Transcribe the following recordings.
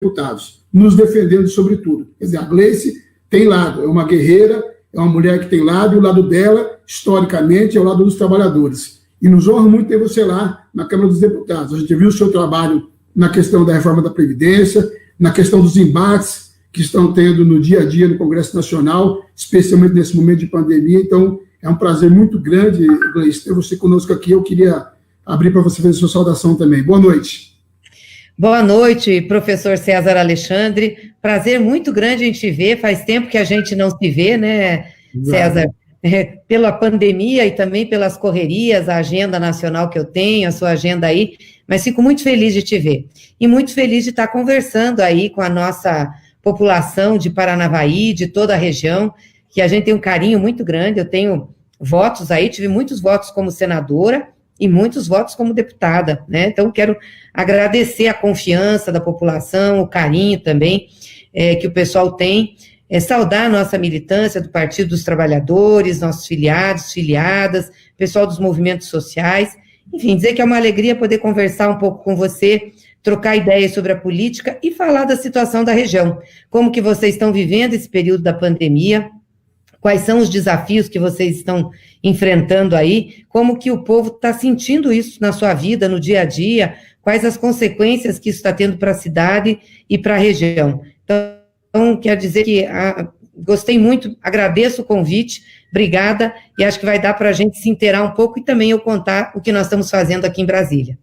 Deputados, nos defendendo sobre tudo. Quer dizer, a Gleice tem lado, é uma guerreira, é uma mulher que tem lado, e o lado dela, historicamente, é o lado dos trabalhadores. E nos honra muito ter você lá na Câmara dos Deputados. A gente viu o seu trabalho na questão da reforma da Previdência, na questão dos embates que estão tendo no dia a dia no Congresso Nacional, especialmente nesse momento de pandemia. Então, é um prazer muito grande, Gleice, ter você conosco aqui. Eu queria abrir para você fazer a sua saudação também. Boa noite. Boa noite, professor César Alexandre. Prazer muito grande em te ver. Faz tempo que a gente não se vê, né, César? Pela pandemia e também pelas correrias, a agenda nacional que eu tenho, a sua agenda aí, mas fico muito feliz de te ver. E muito feliz de estar conversando aí com a nossa população de Paranavaí, de toda a região, que a gente tem um carinho muito grande. Eu tenho votos aí, tive muitos votos como senadora e muitos votos como deputada, né? Então, quero agradecer a confiança da população, o carinho também que o pessoal tem, saudar a nossa militância do Partido dos Trabalhadores, nossos filiados, filiadas, pessoal dos movimentos sociais, enfim, dizer que é uma alegria poder conversar um pouco com você, trocar ideias sobre a política e falar da situação da região, como que vocês estão vivendo esse período da pandemia, quais são os desafios que vocês estão enfrentando aí, como que o povo está sentindo isso na sua vida, no dia a dia, quais as consequências que isso está tendo para a cidade e para a região. Então, quero dizer que gostei muito, agradeço o convite, obrigada, e acho que vai dar para a gente se inteirar um pouco e também eu contar o que nós estamos fazendo aqui em Brasília.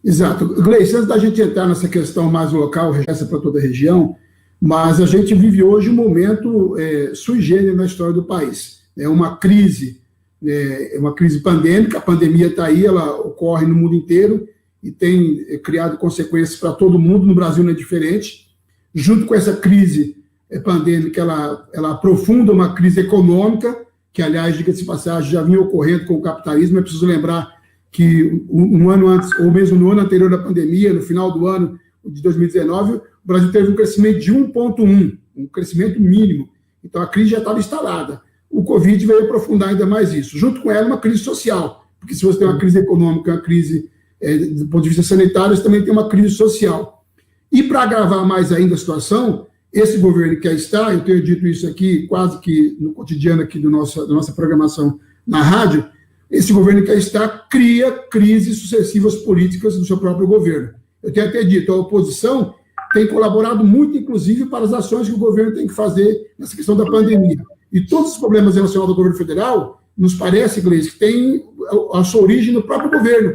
Exato. Gleice, antes da gente entrar nessa questão mais local, essa para toda a região, mas a gente vive hoje um momento sui generis na história do país. É uma crise pandêmica, a pandemia está aí, ela ocorre no mundo inteiro e tem criado consequências para todo mundo, no Brasil não é diferente. Junto com essa crise pandêmica, ela aprofunda uma crise econômica, que, aliás, diga-se de passagem, já vinha ocorrendo com o capitalismo. É preciso lembrar que um ano antes, ou mesmo no ano anterior da pandemia, no final do ano de 2019, o Brasil teve um crescimento de 1,1, um crescimento mínimo. Então, a crise já estava instalada. O Covid veio aprofundar ainda mais isso. Junto com ela, uma crise social, porque se você tem uma crise econômica, uma crise do ponto de vista sanitário, você também tem uma crise social. E para agravar mais ainda a situação, esse governo que aí está, eu tenho dito isso aqui quase que no cotidiano aqui da nossa programação na rádio, esse governo que aí está cria crises sucessivas políticas do seu próprio governo. Eu tenho até dito, a oposição tem colaborado muito, inclusive, para as ações que o governo tem que fazer nessa questão da pandemia. E todos os problemas relacionados ao governo federal, nos parece, Gleice, que tem a sua origem no próprio governo.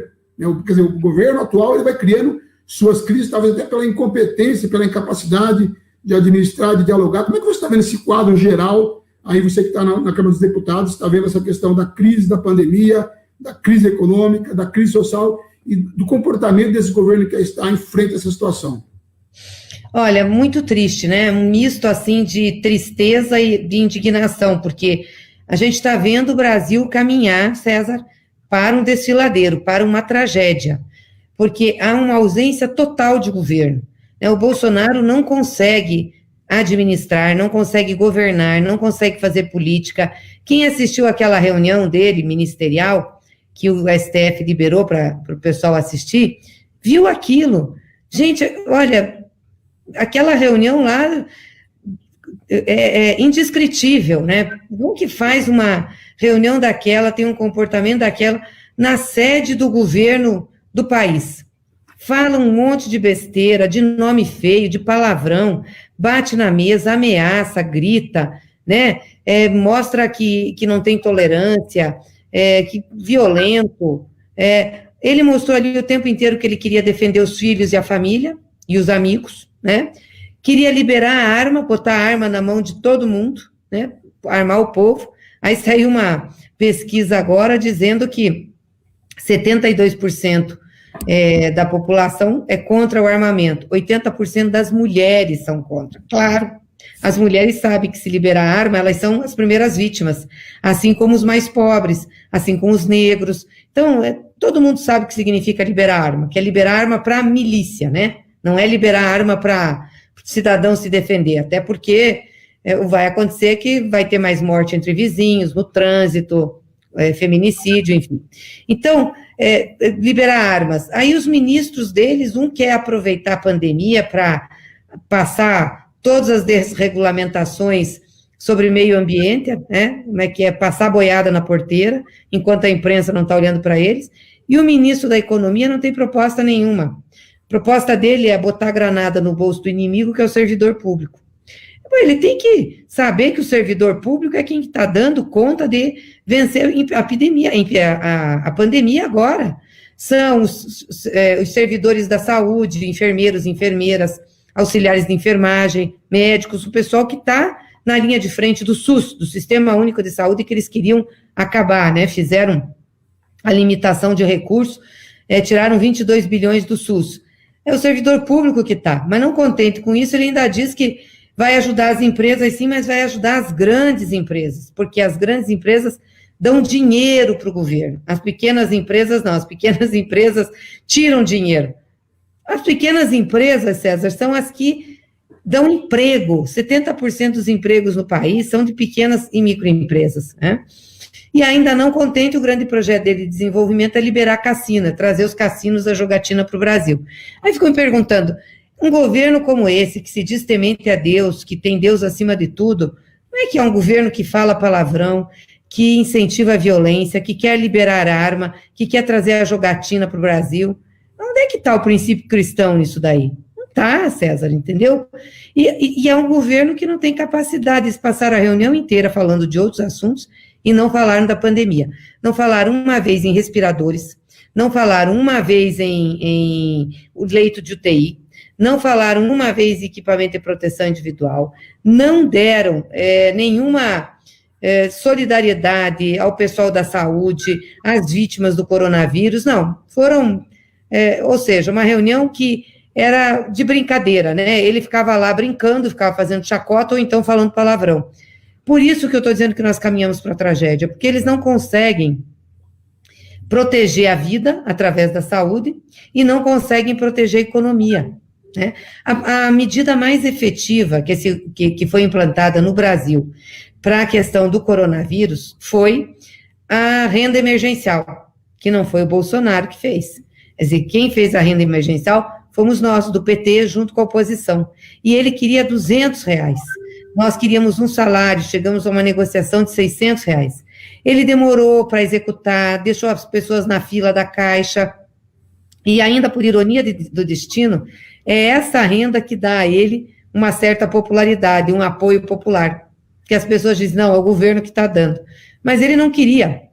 Quer dizer, o governo atual ele vai criando suas crises, talvez até pela incompetência, pela incapacidade de administrar, de dialogar. Como é que você está vendo esse quadro geral? Aí você que está na Câmara dos Deputados está vendo essa questão da crise da pandemia, da crise econômica, da crise social e do comportamento desse governo que está em frente a essa situação. Olha, muito triste, né? Um misto, assim, de tristeza e de indignação, porque a gente está vendo o Brasil caminhar, César, para um desfiladeiro, para uma tragédia, porque há uma ausência total de governo. O Bolsonaro não consegue administrar, não consegue governar, não consegue fazer política. Quem assistiu àquela reunião dele, ministerial, que o STF liberou para o pessoal assistir, viu aquilo. Gente, olha, aquela reunião lá é indescritível, né? Como que faz uma reunião daquela, tem um comportamento daquela, na sede do governo do país? Fala um monte de besteira, de nome feio, de palavrão, bate na mesa, ameaça, grita, né? Mostra que não tem tolerância, que violento. Ele mostrou ali o tempo inteiro que ele queria defender os filhos e a família e os amigos, né? Queria liberar a arma, botar a arma na mão de todo mundo, né? Armar o povo. Aí saiu uma pesquisa agora dizendo que 72% da população é contra o armamento, 80% das mulheres são contra. Claro, as mulheres sabem que se liberar a arma, elas são as primeiras vítimas, assim como os mais pobres, assim como os negros. Então, todo mundo sabe o que significa liberar arma, que é liberar arma para a milícia, né? Não é liberar arma para o cidadão se defender, até porque vai acontecer que vai ter mais morte entre vizinhos, no trânsito, feminicídio, enfim. Então, liberar armas. Aí os ministros deles, um quer aproveitar a pandemia para passar todas as desregulamentações sobre meio ambiente, né, como é que é passar boiada na porteira, enquanto a imprensa não está olhando para eles, e o ministro da Economia não tem proposta nenhuma. A proposta dele é botar granada no bolso do inimigo, que é o servidor público. Ele tem que saber que o servidor público é quem está dando conta de vencer a pandemia agora. São os servidores da saúde, enfermeiros, enfermeiras, auxiliares de enfermagem, médicos, o pessoal que está na linha de frente do SUS, do Sistema Único de Saúde, que eles queriam acabar, né? Fizeram a limitação de recursos, tiraram 22 bilhões do SUS. É o servidor público que está, mas não contente com isso, ele ainda diz que vai ajudar as empresas, sim, mas vai ajudar as grandes empresas, porque as grandes empresas dão dinheiro para o governo. As pequenas empresas não, as pequenas empresas tiram dinheiro. As pequenas empresas, César, são as que dão emprego. 70% dos empregos no país são de pequenas e microempresas, né? E ainda não contente, o grande projeto dele de desenvolvimento é liberar cassino, trazer os cassinos da jogatina para o Brasil. Aí ficou me perguntando, um governo como esse, que se diz temente a Deus, que tem Deus acima de tudo, não é que é um governo que fala palavrão, que incentiva a violência, que quer liberar arma, que quer trazer a jogatina para o Brasil? Onde é que está o princípio cristão nisso daí? Não está, César, entendeu? E é um governo que não tem capacidade de passar a reunião inteira falando de outros assuntos e não falaram da pandemia. Não falaram uma vez em respiradores, não falaram uma vez em leito de UTI, não falaram uma vez em equipamento de proteção individual, não deram nenhuma solidariedade ao pessoal da saúde, às vítimas do coronavírus, não. Foram, ou seja, uma reunião que era de brincadeira, né? Ele ficava lá brincando, ficava fazendo chacota ou então falando palavrão. Por isso que eu estou dizendo que nós caminhamos para a tragédia, porque eles não conseguem proteger a vida através da saúde e não conseguem proteger a economia, né? A medida mais efetiva que foi implantada no Brasil para a questão do coronavírus foi a renda emergencial, que não foi o Bolsonaro que fez. Quer dizer, quem fez a renda emergencial fomos nós, do PT, junto com a oposição. E ele queria R$200. Nós queríamos um salário, chegamos a uma negociação de R$600. Ele demorou para executar, deixou as pessoas na fila da Caixa, e ainda por ironia do destino, é essa renda que dá a ele uma certa popularidade, um apoio popular, que as pessoas dizem, não, é o governo que está dando. Mas ele não queria.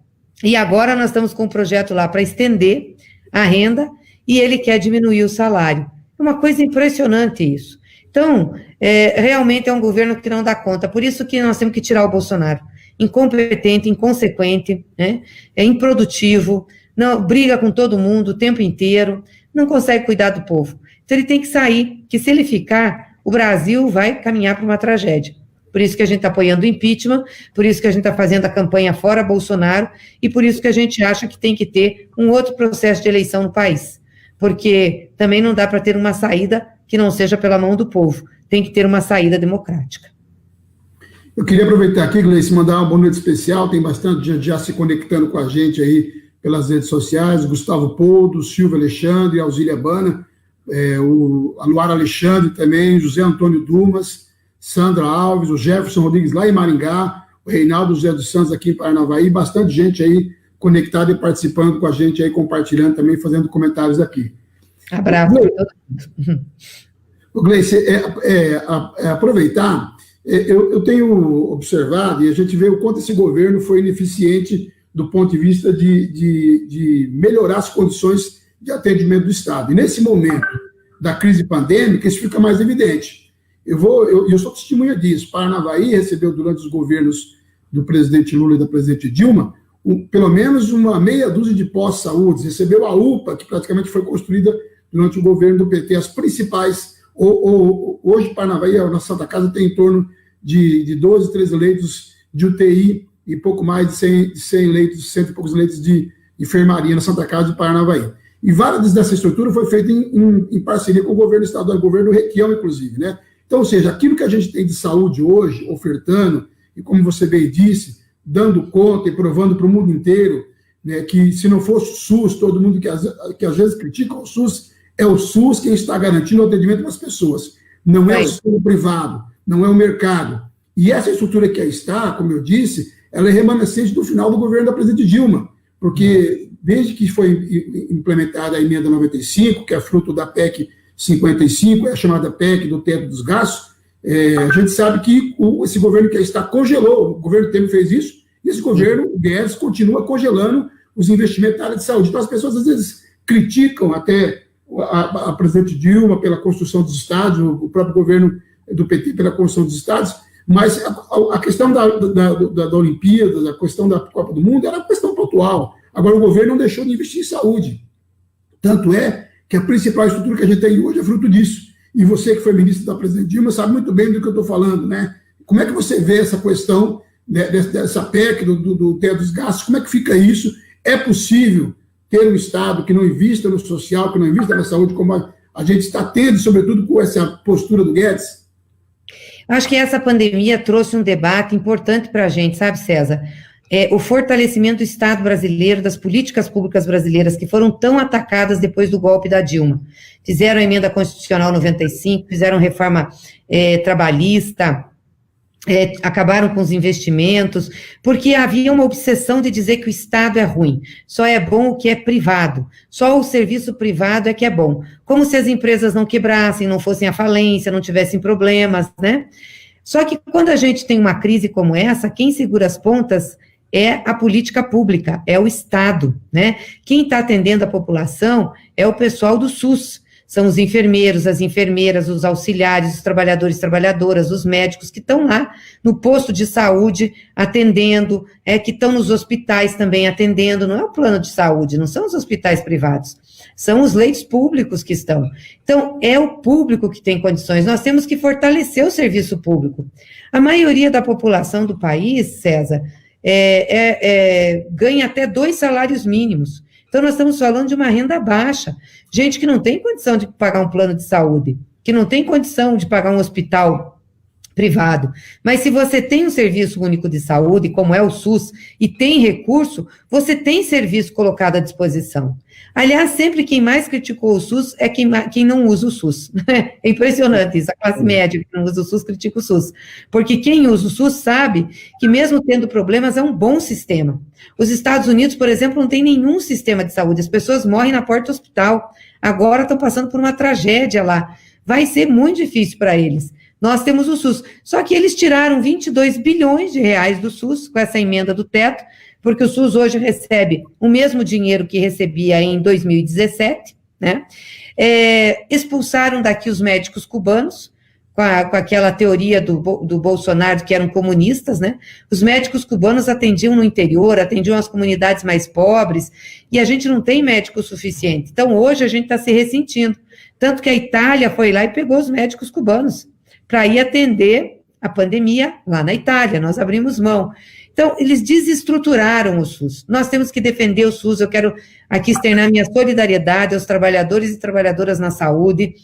E agora nós estamos com um projeto lá para estender a renda, e ele quer diminuir o salário. É uma coisa impressionante isso. Então, realmente é um governo que não dá conta, por isso que nós temos que tirar o Bolsonaro. Incompetente, inconsequente, né? Improdutivo, não, briga com todo mundo o tempo inteiro, não consegue cuidar do povo. Então ele tem que sair, que se ele ficar, o Brasil vai caminhar para uma tragédia. Por isso que a gente está apoiando o impeachment, por isso que a gente está fazendo a campanha fora Bolsonaro, e por isso que a gente acha que tem que ter um outro processo de eleição no país. Porque também não dá para ter uma saída que não seja pela mão do povo. Tem que ter uma saída democrática. Eu queria aproveitar aqui, Gleice, mandar uma boa noite especial. Tem bastante gente já se conectando com a gente aí pelas redes sociais. Gustavo Poldo, Silvio Alexandre, Alzília Bana, a Luara Alexandre também, José Antônio Dumas, Sandra Alves, o Jefferson Rodrigues lá em Maringá, o Reinaldo José dos Santos aqui em Paranavaí, bastante gente aí conectada e participando com a gente aí, compartilhando também, fazendo comentários aqui. Abraço. Gleice, aproveitar, eu tenho observado, e a gente vê o quanto esse governo foi ineficiente do ponto de vista de melhorar as condições de atendimento do Estado. E nesse momento da crise pandêmica, isso fica mais evidente. Eu sou testemunha disso. Paranavaí recebeu, durante os governos do presidente Lula e da presidente Dilma, pelo menos uma meia dúzia de pós-saúde. Recebeu a UPA, que praticamente foi construída durante o governo do PT. As principais, hoje Paranavaí, a nossa Santa Casa, tem em torno de 12, 13 leitos de UTI e pouco mais de 100 leitos, 100 e poucos leitos de enfermaria na Santa Casa de Paranavaí. E várias dessa estrutura foi feita em parceria com o governo estadual, o governo Requião, inclusive, né? Então, ou seja, aquilo que a gente tem de saúde hoje, ofertando, e como você bem disse, dando conta e provando para o mundo inteiro, né, que se não fosse o SUS, todo mundo que às vezes critica o SUS, é o SUS quem está garantindo o atendimento das pessoas. não é o setor privado, não é o mercado. E essa estrutura que aí está, como eu disse, ela é remanescente do final do governo da presidente Dilma, porque desde que foi implementada a emenda 95, que é fruto da PEC 55, é a chamada PEC do teto dos gastos, a gente sabe que esse governo que aí está congelou, o governo Temer fez isso, e esse governo, o Guedes, continua congelando os investimentos na área de saúde. Então as pessoas às vezes criticam até a presidente Dilma pela construção dos estádios, o próprio governo do PT pela construção dos estádios, mas a questão da Olimpíada, a questão da Copa do Mundo, era uma questão pontual. Agora, o governo não deixou de investir em saúde. Tanto é que a principal estrutura que a gente tem hoje é fruto disso. E você, que foi ministro da presidente Dilma, sabe muito bem do que eu estou falando, né? Como é que você vê essa questão dessa PEC, do teto dos gastos? Como é que fica isso? É possível ter um Estado que não invista no social, que não invista na saúde, como a gente está tendo, sobretudo com essa postura do Guedes? Acho que essa pandemia trouxe um debate importante para a gente, sabe, César? O fortalecimento do Estado brasileiro, das políticas públicas brasileiras que foram tão atacadas depois do golpe da Dilma. Fizeram a emenda constitucional 95, fizeram reforma trabalhista, acabaram com os investimentos, porque havia uma obsessão de dizer que o Estado é ruim, só é bom o que é privado, só o serviço privado é que é bom, como se as empresas não quebrassem, não fossem à falência, não tivessem problemas, né? Só que quando a gente tem uma crise como essa, quem segura as pontas é a política pública, é o Estado, né? Quem está atendendo a população é o pessoal do SUS, são os enfermeiros, as enfermeiras, os auxiliares, os trabalhadores e trabalhadoras, os médicos que estão lá no posto de saúde atendendo, que estão nos hospitais também atendendo, não é o plano de saúde, não são os hospitais privados, são os leitos públicos que estão. Então, é o público que tem condições, nós temos que fortalecer o serviço público. A maioria da população do país, César, ganha até 2 salários mínimos. Então, nós estamos falando de uma renda baixa, gente que não tem condição de pagar um plano de saúde, que não tem condição de pagar um hospital privado. Mas se você tem um serviço único de saúde, como é o SUS, e tem recurso, você tem serviço colocado à disposição. Aliás, sempre quem mais criticou o SUS é quem não usa o SUS. É impressionante isso, a classe média que não usa o SUS critica o SUS. Porque quem usa o SUS sabe que mesmo tendo problemas é um bom sistema. Os Estados Unidos, por exemplo, não tem nenhum sistema de saúde, as pessoas morrem na porta do hospital, agora estão passando por uma tragédia lá. Vai ser muito difícil para eles. Nós temos o SUS, só que eles tiraram 22 bilhões de reais do SUS com essa emenda do teto, porque o SUS hoje recebe o mesmo dinheiro que recebia em 2017, né? Expulsaram daqui os médicos cubanos, com aquela teoria do Bolsonaro, que eram comunistas, né? Os médicos cubanos atendiam no interior, atendiam as comunidades mais pobres, e a gente não tem médico suficiente. Então, hoje a gente está se ressentindo. Tanto que a Itália foi lá e pegou os médicos cubanos para ir atender a pandemia lá na Itália, nós abrimos mão. Então, eles desestruturaram o SUS. Nós temos que defender o SUS, eu quero aqui externar minha solidariedade aos trabalhadores e trabalhadoras na saúde.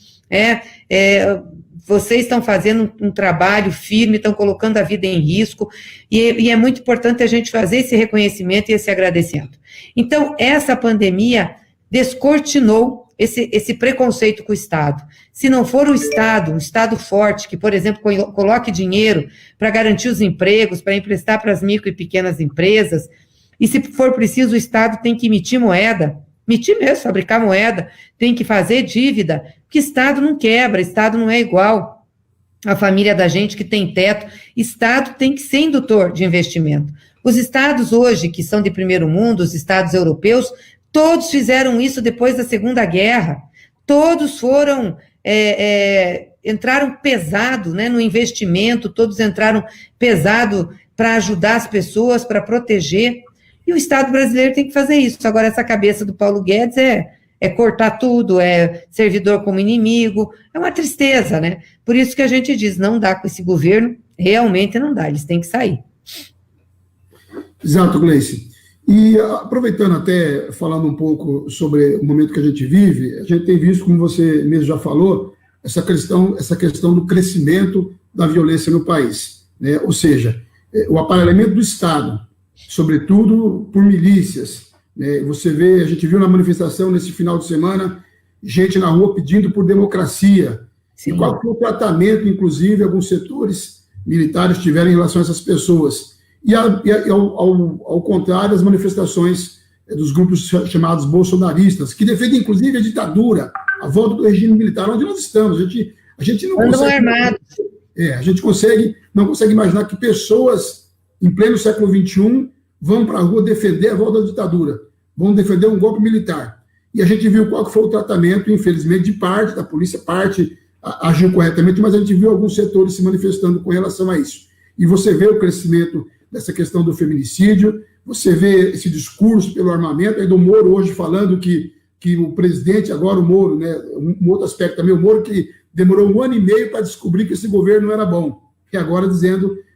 Vocês estão fazendo um trabalho firme, estão colocando a vida em risco, e é muito importante a gente fazer esse reconhecimento e esse agradecimento. Então, essa pandemia descortinou esse preconceito com o Estado. Se não for o Estado, um Estado forte, que, por exemplo, coloque dinheiro para garantir os empregos, para emprestar para as micro e pequenas empresas, e se for preciso, o Estado tem que emitir moeda, emitir mesmo, fabricar moeda, tem que fazer dívida, porque Estado não quebra, Estado não é igual a família da gente que tem teto, Estado tem que ser indutor de investimento. Os Estados hoje, que são de primeiro mundo, os Estados europeus, todos fizeram isso depois da Segunda Guerra, todos foram, entraram pesado, né, no investimento, todos entraram pesado para ajudar as pessoas, para proteger, e o Estado brasileiro tem que fazer isso. Agora, essa cabeça do Paulo Guedes é cortar tudo, é servidor como inimigo, é uma tristeza, né? Por isso que a gente diz, não dá com esse governo, realmente não dá, eles têm que sair. Exato, Gleice. E aproveitando até, falando um pouco sobre o momento que a gente vive, a gente tem visto, como você mesmo já falou, essa questão do crescimento da violência no país, né? Ou seja, o aparelhamento do Estado, sobretudo por milícias, né? A gente viu na manifestação nesse final de semana, gente na rua pedindo por democracia, E qual foi o tratamento, inclusive, alguns setores militares tiveram em relação a essas pessoas. E ao contrário, as manifestações dos grupos chamados bolsonaristas, que defendem, inclusive, a ditadura, a volta do regime militar, onde nós estamos. A gente não consegue... a gente não consegue imaginar que pessoas, em pleno século XXI, vão para a rua defender a volta da ditadura, vão defender um golpe militar. E a gente viu qual foi o tratamento, infelizmente, de parte da polícia, parte agiu corretamente, mas a gente viu alguns setores se manifestando com relação a isso. E você vê o crescimento dessa questão do feminicídio, você vê esse discurso pelo armamento, aí do Moro hoje falando que o presidente, agora o Moro, né, um outro aspecto também, o Moro que demorou 1 ano e meio para descobrir que esse governo não era bom. E agora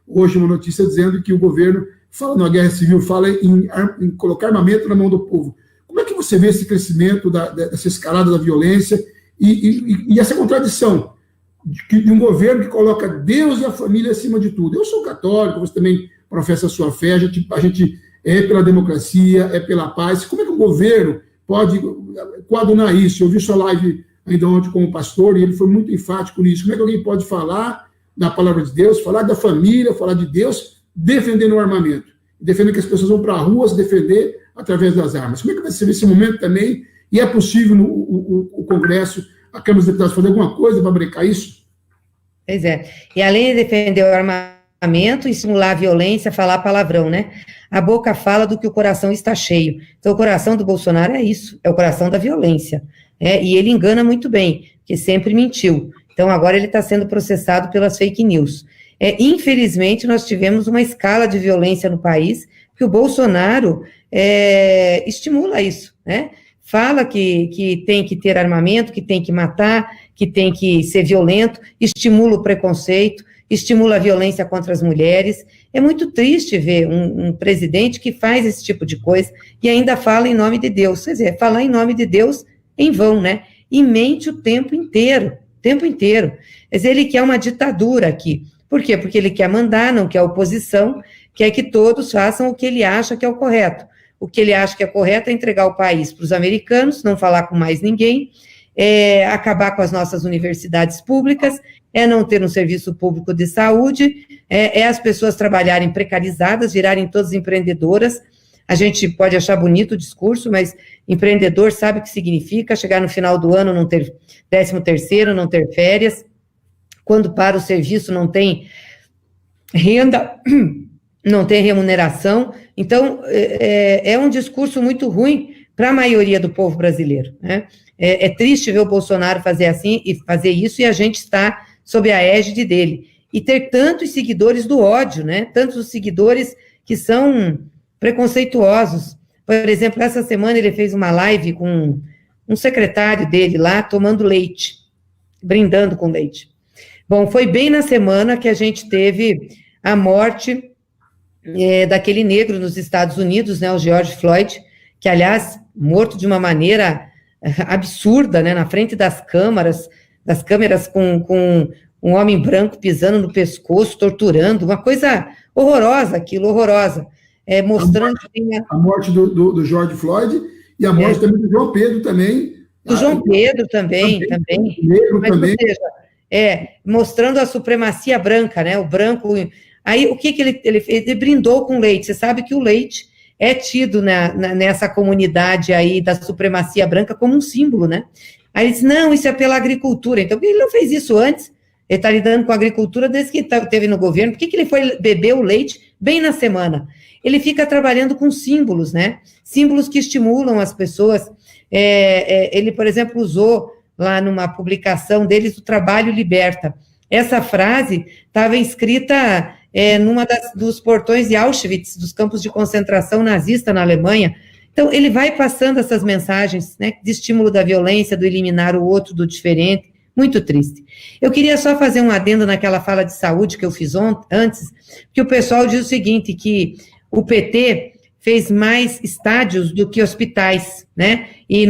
hoje uma notícia dizendo que o governo fala na guerra civil, fala em colocar armamento na mão do povo. Como é que você vê esse crescimento dessa escalada da violência e essa contradição de um governo que coloca Deus e a família acima de tudo? Eu sou católico, você também professa a sua fé, a gente é pela democracia, é pela paz. Como é que o governo pode coadunar isso? Eu vi sua live ainda ontem com o pastor e ele foi muito enfático nisso. Como é que alguém pode falar da palavra de Deus, falar da família, falar de Deus, defendendo o armamento, defendendo que as pessoas vão para a rua se defender através das armas? Como é que vai ser esse momento também? E é possível o Congresso, a Câmara dos Deputados, fazer alguma coisa para brecar isso? Pois é. E além de defender o armamento, estimular a violência, falar palavrão, né? A boca fala do que o coração está cheio. Então, o coração do Bolsonaro é isso, é o coração da violência. E ele engana muito bem, porque sempre mentiu. Então, agora ele está sendo processado pelas fake news. Infelizmente, nós tivemos uma escala de violência no país, que o Bolsonaro estimula isso, né? Fala que tem que ter armamento, que tem que matar, que tem que ser violento, estimula o preconceito, estimula a violência contra as mulheres. É muito triste ver um presidente que faz esse tipo de coisa e ainda fala em nome de Deus. Quer dizer, falar em nome de Deus em vão, né? E mente o tempo inteiro. Quer dizer, ele quer uma ditadura aqui. Por quê? Porque ele quer mandar, não quer oposição, quer que todos façam o que ele acha que é o correto. O que ele acha que é correto é entregar o país para os americanos, não falar com mais ninguém, acabar com as nossas universidades públicas, não ter um serviço público de saúde, as pessoas trabalharem precarizadas, virarem todas empreendedoras. A gente pode achar bonito o discurso, mas empreendedor sabe o que significa chegar no final do ano, não ter 13º, não ter férias, quando para o serviço não tem renda, não tem remuneração. Então, é um discurso muito ruim para a maioria do povo brasileiro, né? É triste ver o Bolsonaro fazer assim e fazer isso, e a gente está sob a égide dele. E ter tantos seguidores do ódio, né? Tantos seguidores que são preconceituosos. Por exemplo, essa semana ele fez uma live com um secretário dele lá, tomando leite, brindando com leite. Bom, foi bem na semana que a gente teve a morte daquele negro nos Estados Unidos, né, o George Floyd, que, aliás, morto de uma maneira absurda, né, na frente das câmeras com um homem branco pisando no pescoço, torturando, uma coisa horrorosa, aquilo, horrorosa. Mostrando a morte do George Floyd e a morte também do João Pedro também. Do João Pedro também. Negro mas, também. Ou seja, mostrando a supremacia branca, né, o branco. Aí, o que ele fez? Ele brindou com leite. Você sabe que o leite é tido nessa comunidade aí da supremacia branca como um símbolo, né? Aí ele disse, não, isso é pela agricultura. Então, por que ele não fez isso antes? Ele está lidando com a agricultura desde que esteve no governo. Por que ele foi beber o leite bem na semana? Ele fica trabalhando com símbolos, né? Símbolos que estimulam as pessoas. Ele, por exemplo, usou lá numa publicação deles, o trabalho liberta. Essa frase estava escrita numa dos portões de Auschwitz, dos campos de concentração nazista na Alemanha. Então, ele vai passando essas mensagens, né, de estímulo da violência, do eliminar o outro, do diferente. Muito triste. Eu queria só fazer um adendo naquela fala de saúde que eu fiz antes, que o pessoal diz o seguinte, que o PT fez mais estádios do que hospitais, né, e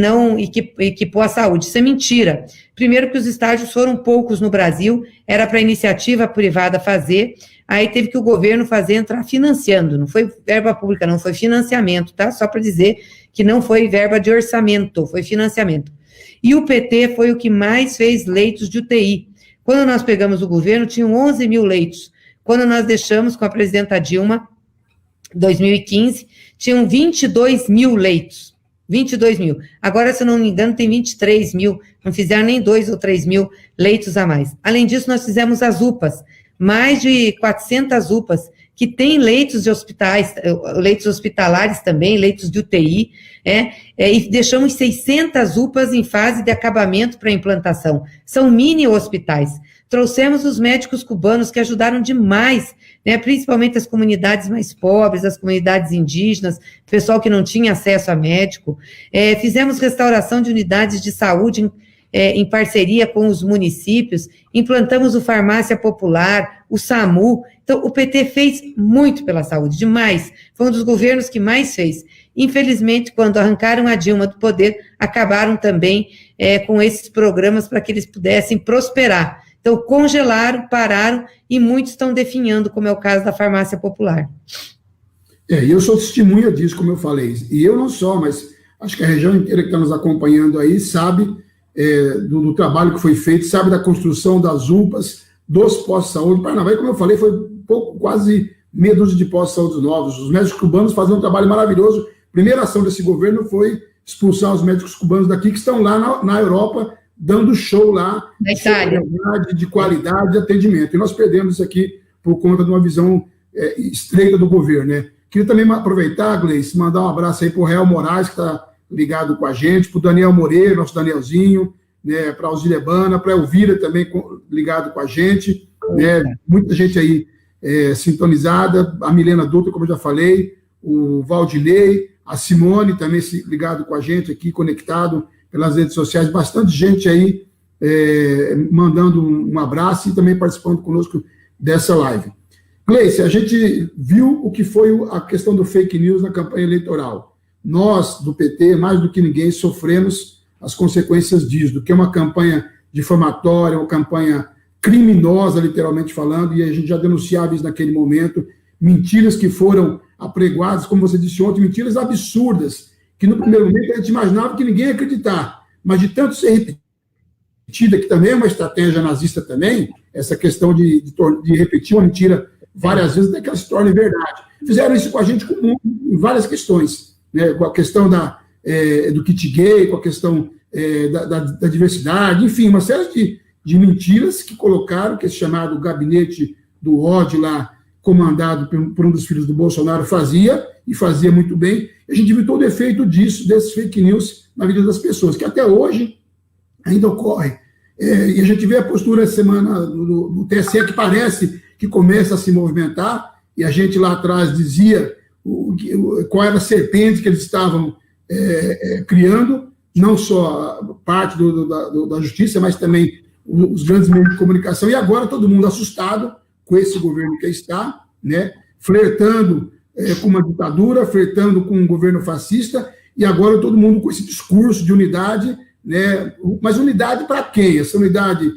equipou a saúde. Isso é mentira. Primeiro que os estádios foram poucos no Brasil, era para a iniciativa privada fazer, aí teve que o governo entrar financiando, não foi verba pública, não, foi financiamento, tá? Só para dizer que não foi verba de orçamento, foi financiamento. E o PT foi o que mais fez leitos de UTI. Quando nós pegamos o governo, tinham 11 mil leitos. Quando nós deixamos com a presidenta Dilma, em 2015, tinham 22 mil leitos. 22 mil. Agora, se eu não me engano, tem 23 mil. Não fizeram nem 2 ou 3 mil leitos a mais. Além disso, nós fizemos as UPAs. Mais de 400 UPAs, que têm leitos de hospitais, leitos hospitalares também, leitos de UTI, e deixamos 600 UPAs em fase de acabamento para implantação. São mini hospitais. Trouxemos os médicos cubanos que ajudaram demais, principalmente as comunidades mais pobres, as comunidades indígenas, pessoal que não tinha acesso a médico. Fizemos restauração de unidades de saúde em parceria com os municípios, implantamos o Farmácia Popular, o SAMU. Então, o PT fez muito pela saúde, demais. Foi um dos governos que mais fez. Infelizmente, quando arrancaram a Dilma do poder, acabaram também com esses programas para que eles pudessem prosperar. Então, congelaram, pararam, e muitos estão definhando, como é o caso da Farmácia Popular. E eu sou testemunha disso, como eu falei. E eu não só, mas acho que a região inteira que está nos acompanhando aí sabe do trabalho que foi feito, sabe da construção das UPAs, dos postos de saúde. Paranavaí, como eu falei, foi quase meia dúzia de postos de saúde novos. Os médicos cubanos fazem um trabalho maravilhoso. A primeira ação desse governo foi expulsar os médicos cubanos daqui, que estão lá na Europa, dando show lá, de qualidade de atendimento. E nós perdemos isso aqui por conta de uma visão estreita do governo, né? Queria também aproveitar, Gleice, mandar um abraço aí para o Real Moraes, que está ligado com a gente, para o Daniel Moreira, nosso Danielzinho, né, para a Alzilebana, para a Elvira também ligado com a gente, né, muita gente aí sintonizada, a Milena Dutra, como eu já falei, o Valdinei, a Simone também ligado com a gente aqui, conectado pelas redes sociais, bastante gente aí mandando um abraço e também participando conosco dessa live. Gleice, a gente viu o que foi a questão do fake news na campanha eleitoral. Nós, do PT, mais do que ninguém, sofremos as consequências disso, do que é uma campanha difamatória, uma campanha criminosa, literalmente falando, e a gente já denunciava isso naquele momento, mentiras que foram apregoadas, como você disse ontem, mentiras absurdas, que no primeiro momento a gente imaginava que ninguém ia acreditar, mas de tanto ser repetida, que também é uma estratégia nazista também, essa questão de repetir uma mentira várias vezes até que ela se torne verdade. Fizeram isso com a gente em várias questões, né, com a questão do kit gay, com a questão da diversidade, enfim, uma série de mentiras que colocaram, que esse chamado gabinete do ódio lá, comandado por um dos filhos do Bolsonaro, fazia muito bem. A gente viu todo o efeito desses fake news na vida das pessoas, que até hoje ainda ocorre. E a gente vê a postura essa semana do TSE, que parece que começa a se movimentar, e a gente lá atrás dizia qual era a serpente que eles estavam criando, não só parte da justiça, mas também os grandes meios de comunicação, e agora todo mundo assustado com esse governo que está, né, flertando com uma ditadura, flertando com um governo fascista, e agora todo mundo com esse discurso de unidade, né, mas unidade para quem? Essa unidade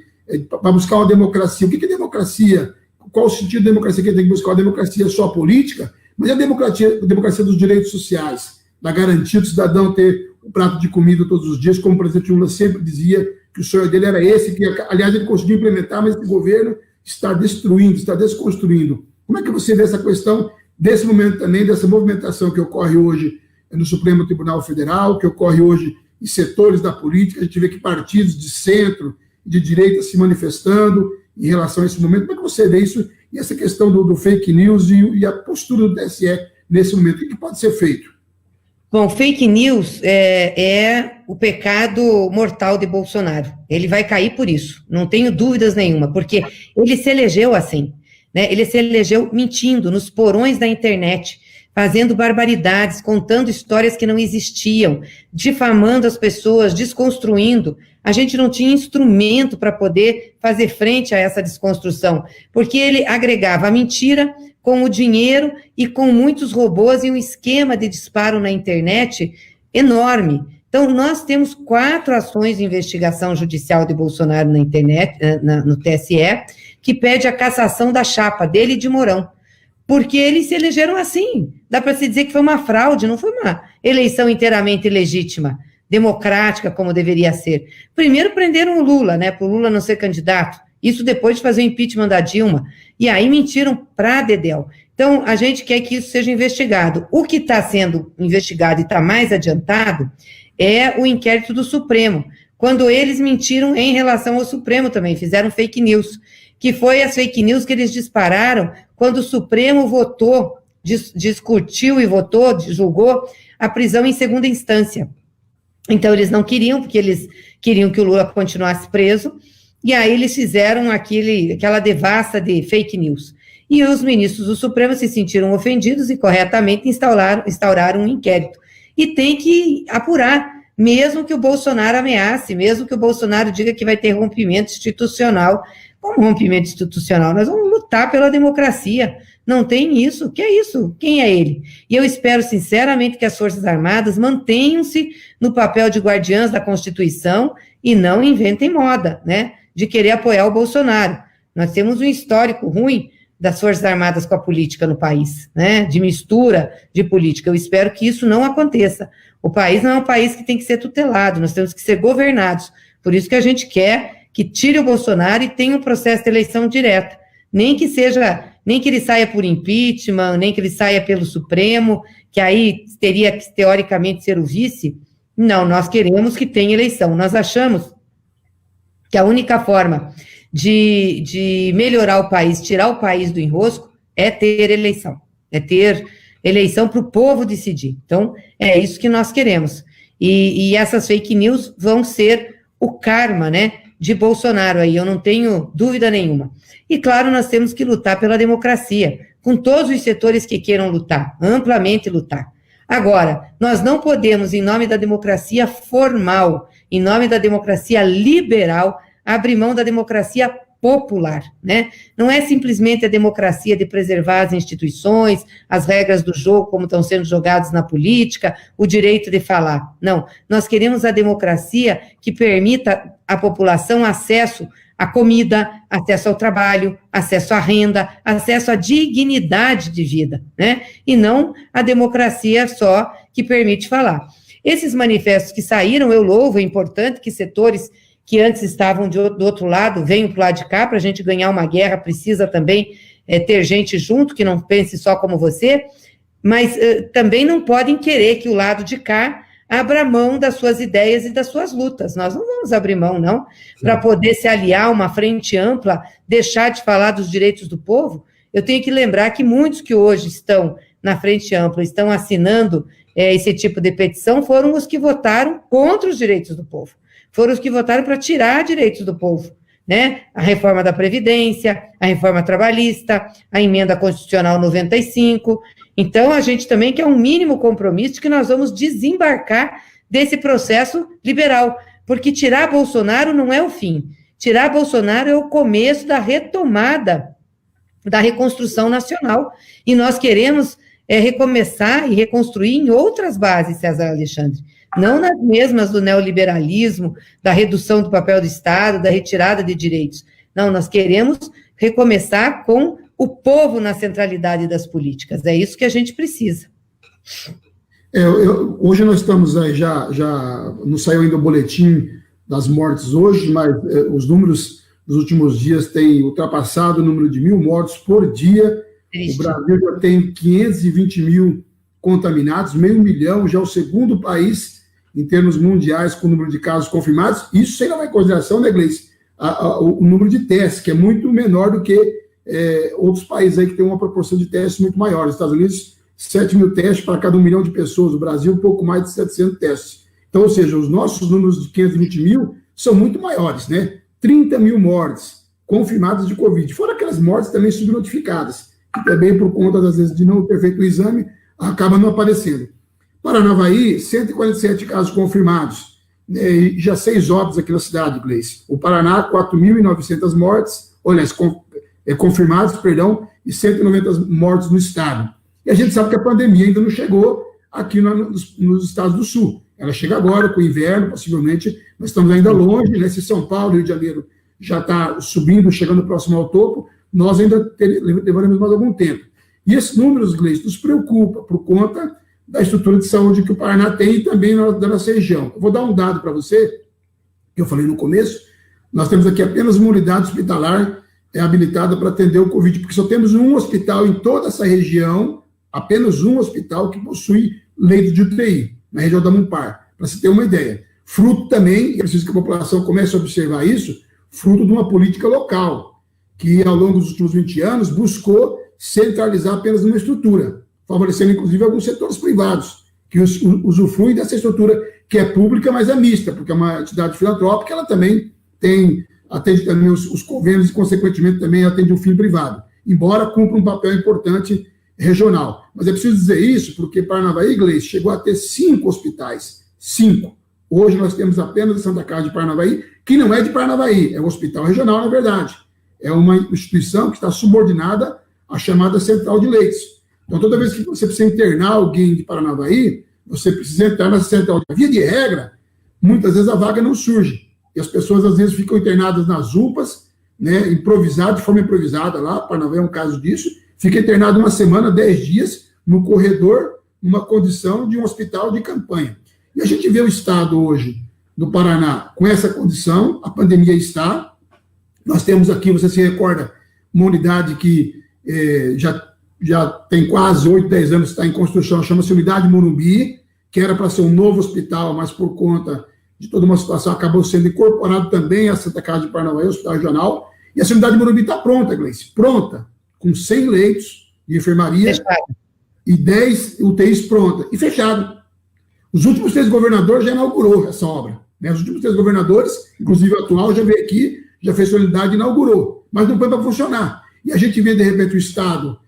para buscar uma democracia. O que é democracia? Qual o sentido da democracia que tem que buscar? A democracia só política, mas a democracia dos direitos sociais, da garantia do cidadão ter um prato de comida todos os dias, como o presidente Lula sempre dizia que o sonho dele era esse, que, aliás, ele conseguiu implementar, mas esse governo está destruindo, está desconstruindo. Como é que você vê essa questão desse momento também, dessa movimentação que ocorre hoje no Supremo Tribunal Federal, que ocorre hoje em setores da política? A gente vê que partidos de centro e de direita se manifestando em relação a esse momento. Como é que você vê isso e essa questão do fake news e a postura do TSE nesse momento? O que pode ser feito? Bom, fake news é o pecado mortal de Bolsonaro. Ele vai cair por isso, não tenho dúvidas nenhuma, porque ele se elegeu assim, né? Ele se elegeu mentindo nos porões da internet, fazendo barbaridades, contando histórias que não existiam, difamando as pessoas, desconstruindo. A gente não tinha instrumento para poder fazer frente a essa desconstrução, porque ele agregava a mentira com o dinheiro e com muitos robôs e um esquema de disparo na internet enorme. Então, nós temos 4 ações de investigação judicial de Bolsonaro na internet, no TSE, que pede a cassação da chapa dele e de Mourão, porque eles se elegeram assim. Dá para se dizer que foi uma fraude, não foi uma eleição inteiramente legítima, democrática, como deveria ser. Primeiro prenderam o Lula, né, para o Lula não ser candidato, Isso depois de fazer o impeachment da Dilma. E aí mentiram para dedéu. Então, a gente quer que isso seja investigado. O que está sendo investigado e está mais adiantado é o inquérito do Supremo, quando eles mentiram em relação ao Supremo também, fizeram fake news, que foi as fake news que eles dispararam quando o Supremo votou, discutiu e votou, julgou a prisão em segunda instância. Então, eles não queriam, porque eles queriam que o Lula continuasse preso, e aí eles fizeram aquela devassa de fake news. E os ministros do Supremo se sentiram ofendidos e corretamente instauraram um inquérito. E tem que apurar, mesmo que o Bolsonaro ameace, mesmo que o Bolsonaro diga que vai ter rompimento institucional. Como rompimento institucional? Nós vamos lutar pela democracia. Não tem isso. O que é isso? Quem é ele? E eu espero, sinceramente, que as Forças Armadas mantenham-se no papel de guardiãs da Constituição e não inventem moda, né, de querer apoiar o Bolsonaro. Nós temos um histórico ruim das Forças Armadas com a política no país, né, de mistura de política. Eu espero que isso não aconteça. O país não é um país que tem que ser tutelado, nós temos que ser governados. Por isso que a gente quer que tire o Bolsonaro e tenha um processo de eleição direta. Nem que ele saia por impeachment, nem que ele saia pelo Supremo, que aí teria que, teoricamente, ser o vice. Não, nós queremos que tenha eleição. Nós achamos que a única forma de melhorar o país, tirar o país do enrosco, é ter eleição. É ter eleição para o povo decidir. Então, é isso que nós queremos. E essas fake news vão ser o karma, né, de Bolsonaro aí, eu não tenho dúvida nenhuma. E, claro, nós temos que lutar pela democracia, com todos os setores que queiram lutar, amplamente lutar. Agora, nós não podemos, em nome da democracia formal, em nome da democracia liberal, abrir mão da democracia popular, né? Não é simplesmente a democracia de preservar as instituições, as regras do jogo, como estão sendo jogadas na política, o direito de falar. Não, nós queremos a democracia que permita à população acesso à comida, acesso ao trabalho, acesso à renda, acesso à dignidade de vida, né? E não a democracia só que permite falar. Esses manifestos que saíram, eu louvo, é importante que setores que antes estavam do outro lado, venham para o lado de cá, para a gente ganhar uma guerra, precisa também ter gente junto, que não pense só como você, mas também não podem querer que o lado de cá abra mão das suas ideias e das suas lutas. Nós não vamos abrir mão, não, para poder se aliar a uma frente ampla, deixar de falar dos direitos do povo. Eu tenho que lembrar que muitos que hoje estão na frente ampla, estão assinando esse tipo de petição, foram os que votaram contra os direitos do povo. Foram os que votaram para tirar direitos do povo, né? A reforma da Previdência, a reforma trabalhista, a emenda constitucional 95. Então, a gente também quer um mínimo compromisso de que nós vamos desembarcar desse processo liberal, porque tirar Bolsonaro não é o fim. Tirar Bolsonaro é o começo da retomada da reconstrução nacional. E nós queremos recomeçar e reconstruir em outras bases, César Alexandre. Não nas mesmas do neoliberalismo, da redução do papel do Estado, da retirada de direitos. Não, nós queremos recomeçar com o povo na centralidade das políticas. É isso que a gente precisa. Hoje nós estamos aí, já não saiu ainda o boletim das mortes hoje, mas os números dos últimos dias têm ultrapassado o número de 1.000 mortos por dia. Triste. O Brasil já tem 520 mil contaminados, 500.000, já é o segundo país em termos mundiais com o número de casos confirmados. Isso sem levar em consideração, né, Gleice, o número de testes, que é muito menor do que outros países aí que têm uma proporção de testes muito maior. Os Estados Unidos, 7 mil testes para cada 1 milhão de pessoas. O Brasil, um pouco mais de 700 testes. Então, ou seja, os nossos números de 520 mil são muito maiores, né? 30 mil mortes confirmadas de Covid. Fora aquelas mortes também subnotificadas, que também, por conta, às vezes, de não ter feito o exame, acaba não aparecendo. Paranaguá, 147 casos confirmados, e já 6 óbitos aqui na cidade, Gleice. O Paraná, 4.900 mortes, confirmados, e 190 mortes no estado. E a gente sabe que a pandemia ainda não chegou aqui nos estados do sul. Ela chega agora, com o inverno, possivelmente, mas estamos ainda longe, né? Se São Paulo, Rio de Janeiro, já está subindo, chegando próximo ao topo, nós ainda levaremos mais algum tempo. E esses números, Gleice, nos preocupa por conta da estrutura de saúde que o Paraná tem e também da nossa região. Eu vou dar um dado para você, que eu falei no começo, Nós temos aqui apenas uma unidade hospitalar habilitada para atender o Covid, porque só temos um hospital em toda essa região, apenas um hospital que possui leito de UTI, na região da Mumpar, para se ter uma ideia. Fruto também, eu preciso que a população comece a observar isso, fruto de uma política local, que ao longo dos últimos 20 anos buscou centralizar apenas uma estrutura, favorecendo inclusive alguns setores privados, que usufruem dessa estrutura que é pública, mas é mista, porque é uma entidade filantrópica, ela também atende também os convênios e, consequentemente, também atende o fim privado, embora cumpra um papel importante regional. Mas é preciso dizer isso porque Paranavaí, Gleice, chegou a ter 5 hospitais. 5. Hoje nós temos apenas a Santa Casa de Paranavaí, que não é de Paranavaí, é um hospital regional, na verdade. É uma instituição que está subordinada à chamada central de leitos. Então, toda vez que você precisa internar alguém de Paranavaí, você precisa entrar na central. Via de regra, muitas vezes a vaga não surge. E as pessoas, às vezes, ficam internadas nas UPAs, né, de forma improvisada lá, Paranavaí é um caso disso, fica internado 1 semana, 10 dias, no corredor, numa condição de um hospital de campanha. E a gente vê o Estado hoje, do Paraná, com essa condição, a pandemia está, nós temos aqui, você se recorda, uma unidade que já tem quase 8, 10 anos que está em construção, chama-se Unidade Morumbi, que era para ser um novo hospital, mas por conta de toda uma situação, acabou sendo incorporado também à Santa Casa de Paranavaí, Hospital Regional, e essa Unidade Morumbi está pronta, Gleice, pronta, com 100 leitos de enfermaria e 10 UTIs prontas, e fechado. Os últimos 3 governadores já inaugurou essa obra, né? Os últimos 3 governadores, inclusive o atual, já veio aqui, já fez sua unidade e inaugurou, mas não foi para funcionar. E a gente vê, de repente, o Estado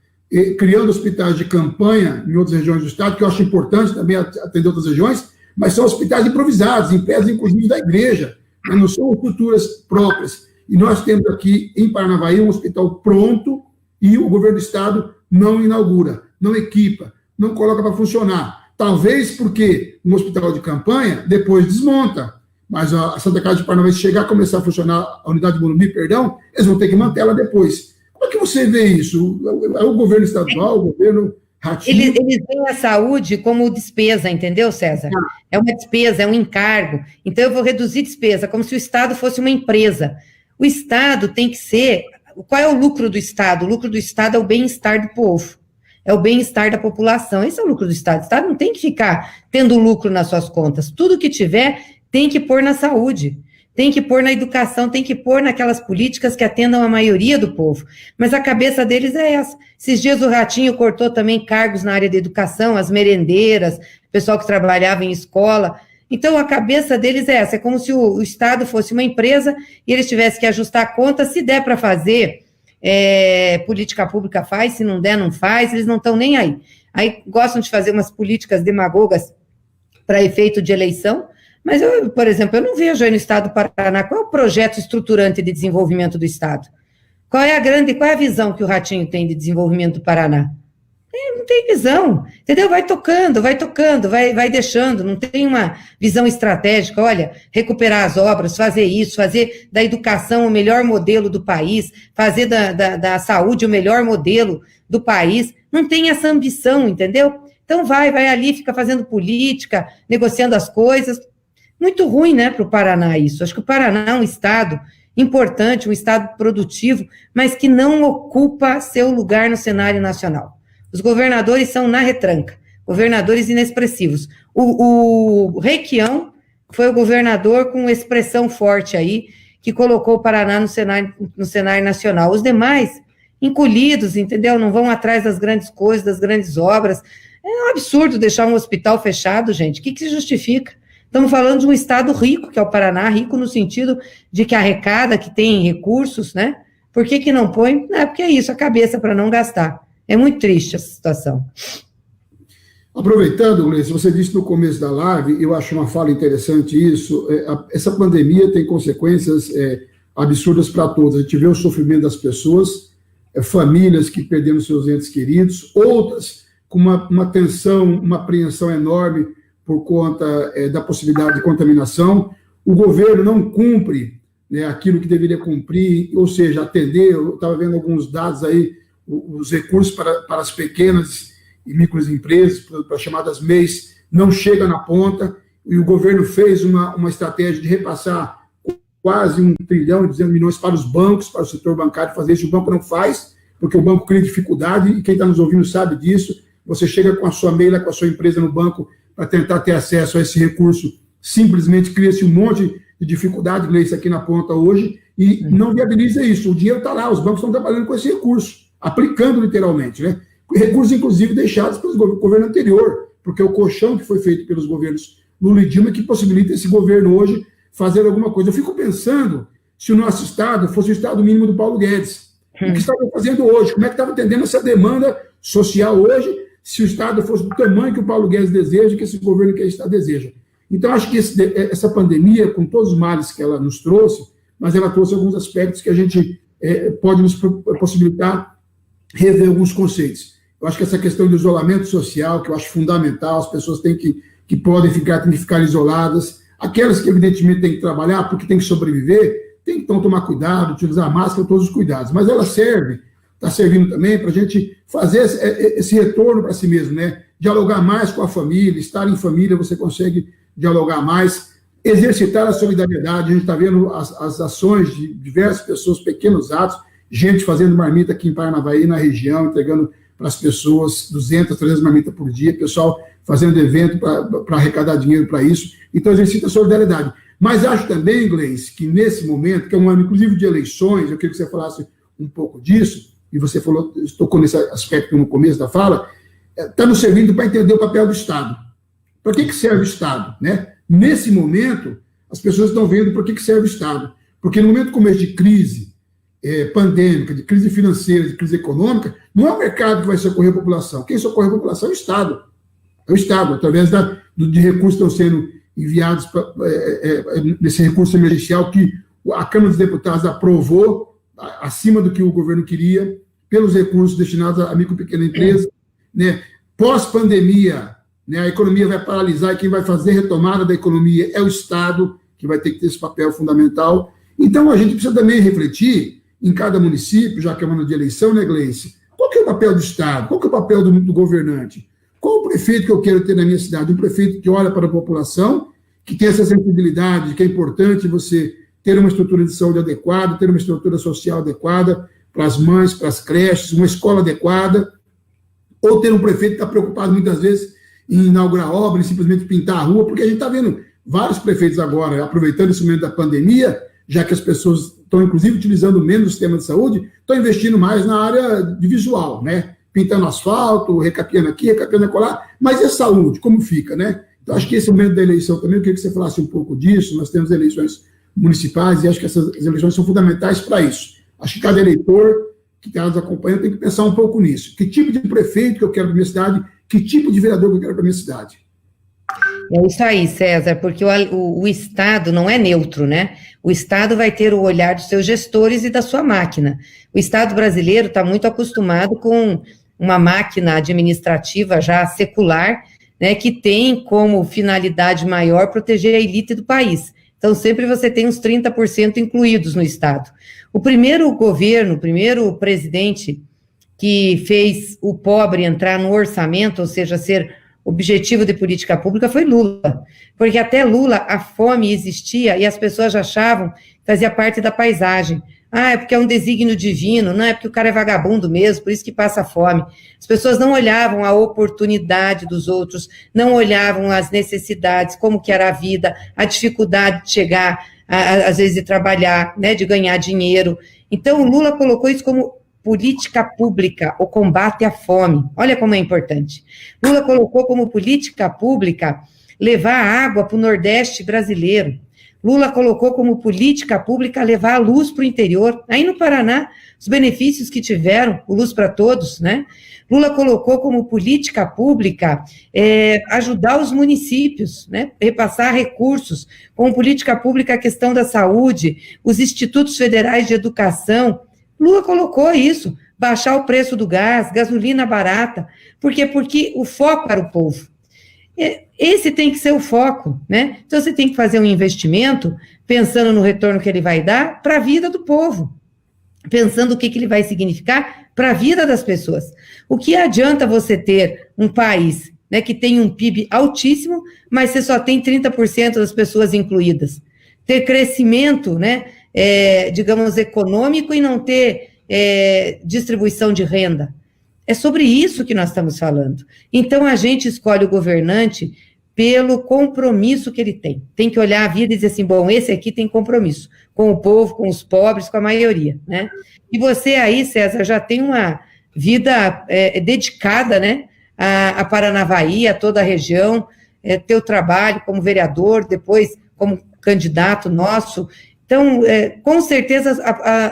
criando hospitais de campanha em outras regiões do Estado, que eu acho importante também atender outras regiões, mas são hospitais improvisados, em pés, inclusive, da igreja, né? Não são estruturas próprias. E nós temos aqui, em Paranavaí, um hospital pronto e o governo do Estado não inaugura, não equipa, não coloca para funcionar. Talvez porque um hospital de campanha depois desmonta, mas a Santa Casa de Paranavaí, se chegar a começar a funcionar, a unidade de Morumbi, eles vão ter que manter ela depois. Como é que você vê isso? É o governo estadual, o governo ratinho? Eles veem a saúde como despesa, entendeu, César? É uma despesa, é um encargo. Então, eu vou reduzir despesa, como se o Estado fosse uma empresa. O Estado tem que ser... Qual é o lucro do Estado? O lucro do Estado é o bem-estar do povo. É o bem-estar da população. Esse é o lucro do Estado. O Estado não tem que ficar tendo lucro nas suas contas. Tudo que tiver, tem que pôr na saúde. Tem que pôr na educação, tem que pôr naquelas políticas que atendam a maioria do povo. Mas a cabeça deles é essa. Esses dias o Ratinho cortou também cargos na área da educação, as merendeiras, pessoal que trabalhava em escola. Então, a cabeça deles é essa. É como se o Estado fosse uma empresa e eles tivessem que ajustar a conta. Se der para fazer, política pública faz, se não der, não faz. Eles não estão nem aí. Aí gostam de fazer umas políticas demagogas para efeito de eleição. Mas, por exemplo, eu não vejo aí no Estado do Paraná qual é o projeto estruturante de desenvolvimento do Estado. Qual é a visão que o Ratinho tem de desenvolvimento do Paraná? Não tem visão, entendeu? Vai tocando, vai deixando, não tem uma visão estratégica, olha, recuperar as obras, fazer isso, fazer da educação o melhor modelo do país, fazer da saúde o melhor modelo do país, não tem essa ambição, entendeu? Então vai ali, fica fazendo política, negociando as coisas. Muito ruim, né, para o Paraná isso. Acho que o Paraná é um estado importante, um estado produtivo, mas que não ocupa seu lugar no cenário nacional. Os governadores são na retranca, governadores inexpressivos. O Requião foi o governador com expressão forte aí, que colocou o Paraná no cenário nacional. Os demais, encolhidos, entendeu? Não vão atrás das grandes coisas, das grandes obras. É um absurdo deixar um hospital fechado, gente. O que se justifica? Estamos falando de um estado rico, que é o Paraná, rico no sentido de que arrecada, que tem recursos, né? Por que não põe? Não, porque é isso, a cabeça para não gastar. É muito triste essa situação. Aproveitando, Gleice, você disse no começo da live, eu acho uma fala interessante isso, essa pandemia tem consequências absurdas para todos. A gente vê o sofrimento das pessoas, famílias que perderam seus entes queridos, outras com uma tensão, uma apreensão enorme por conta da possibilidade de contaminação. O governo não cumpre, né, aquilo que deveria cumprir, ou seja, atender. Eu estava vendo alguns dados aí, os recursos para as pequenas e microempresas, para as chamadas MEIs, não chega na ponta, e o governo fez uma estratégia de repassar quase 1 trilhão e 200 milhões para os bancos, para o setor bancário fazer isso. O banco não faz, porque o banco cria dificuldade, e quem está nos ouvindo sabe disso. Você chega com a sua mail, com a sua empresa no banco para tentar ter acesso a esse recurso, simplesmente cria-se um monte de dificuldade, Gleice, aqui na ponta hoje, e não viabiliza isso. O dinheiro está lá, os bancos estão trabalhando com esse recurso, aplicando literalmente, né? Recursos, inclusive, deixados pelo governo anterior, porque o colchão que foi feito pelos governos Lula e Dilma que possibilita esse governo hoje fazer alguma coisa. Eu fico pensando se o nosso Estado fosse o Estado mínimo do Paulo Guedes. O que estavam fazendo hoje? Como é que estava atendendo essa demanda social hoje, se o Estado fosse do tamanho que o Paulo Guedes deseja, que esse governo que está deseja? Então, acho que essa pandemia, com todos os males que ela nos trouxe, mas ela trouxe alguns aspectos que a gente pode nos possibilitar rever alguns conceitos. Eu acho que essa questão do isolamento social, que eu acho fundamental, as pessoas têm que podem ficar, têm que ficar isoladas, aquelas que evidentemente têm que trabalhar porque têm que sobreviver, tem que então tomar cuidado, utilizar máscara, todos os cuidados, mas ela está servindo também para a gente fazer esse retorno para si mesmo, né? Dialogar mais com a família, estar em família, você consegue dialogar mais, exercitar a solidariedade. A gente está vendo as ações de diversas pessoas, pequenos atos, gente fazendo marmita aqui em Paranavaí, na região, entregando para as pessoas 200, 300 marmitas por dia, pessoal fazendo evento para arrecadar dinheiro para isso. Então, exercita a solidariedade. Mas acho também, Gleice, que nesse momento, que é um ano, inclusive, de eleições, eu queria que você falasse um pouco disso, e você tocou nesse aspecto no começo da fala, está nos servindo para entender o papel do Estado. Para que serve o Estado? Né? Nesse momento, as pessoas estão vendo para que serve o Estado. Porque no momento como esse de crise pandêmica, de crise financeira, de crise econômica, não é o mercado que vai socorrer a população. Quem socorre a população é o Estado. É o Estado, através de recursos que estão sendo enviados nesse recurso emergencial que a Câmara dos Deputados aprovou, acima do que o governo queria, pelos recursos destinados à micro e pequena empresa. Né? Pós-pandemia, né, a economia vai paralisar e quem vai fazer retomada da economia é o Estado, que vai ter que ter esse papel fundamental. Então, a gente precisa também refletir em cada município, já que é um ano de eleição, né, Gleice? Qual que é o papel do Estado? Qual que é o papel do governante? Qual o prefeito que eu quero ter na minha cidade? Um prefeito que olha para a população, que tem essa sensibilidade, que é importante você ter uma estrutura de saúde adequada, ter uma estrutura social adequada para as mães, para as creches, uma escola adequada, ou ter um prefeito que está preocupado muitas vezes em inaugurar obra, em simplesmente pintar a rua, porque a gente está vendo vários prefeitos agora, aproveitando esse momento da pandemia, já que as pessoas estão, inclusive, utilizando menos o sistema de saúde, estão investindo mais na área de visual, né? Pintando asfalto, recapeando aqui, recapeando acolá, mas e a saúde, como fica, né? Então, acho que esse momento da eleição também, eu queria que você falasse um pouco disso. Nós temos eleições municipais e acho que essas eleições são fundamentais para isso. Acho que cada eleitor que está nos acompanhando tem que pensar um pouco nisso. Que tipo de prefeito que eu quero para a minha cidade? Que tipo de vereador que eu quero para a minha cidade? É isso aí, César, porque o Estado não é neutro, né? O Estado vai ter o olhar dos seus gestores e da sua máquina. O Estado brasileiro está muito acostumado com uma máquina administrativa já secular, né, que tem como finalidade maior proteger a elite do país. Então, sempre você tem uns 30% incluídos no Estado. O primeiro governo, o primeiro presidente que fez o pobre entrar no orçamento, ou seja, ser objetivo de política pública, foi Lula. Porque até Lula, a fome existia e as pessoas achavam que fazia parte da paisagem. Ah, é porque é um desígnio divino, não é porque o cara é vagabundo mesmo, por isso que passa fome. As pessoas não olhavam a oportunidade dos outros, não olhavam as necessidades, como que era a vida, a dificuldade de chegar, às vezes de trabalhar, né, de ganhar dinheiro. Então, o Lula colocou isso como política pública, o combate à fome. Olha como é importante. Lula colocou como política pública levar água para o Nordeste brasileiro. Lula colocou como política pública levar a luz para o interior. Aí no Paraná, os benefícios que tiveram, o Luz para Todos, né? Lula colocou como política pública ajudar os municípios, né? Repassar recursos, como política pública a questão da saúde, os institutos federais de educação. Lula colocou isso, baixar o preço do gás, gasolina barata. Por quê? Porque o foco era o povo. Esse tem que ser o foco, né? Então, você tem que fazer um investimento pensando no retorno que ele vai dar para a vida do povo, pensando o que ele vai significar para a vida das pessoas. O que adianta você ter um país, né, que tem um PIB altíssimo, mas você só tem 30% das pessoas incluídas? ter crescimento, né, digamos, econômico e não ter distribuição de renda. É sobre isso que nós estamos falando. Então, a gente escolhe o governante pelo compromisso que ele tem. Tem que olhar a vida e dizer assim, bom, esse aqui tem compromisso com o povo, com os pobres, com a maioria, né? E você aí, César, já tem uma vida dedicada, né, a Paranavaí, a toda a região, teu trabalho como vereador, depois como candidato nosso. Então, com certeza,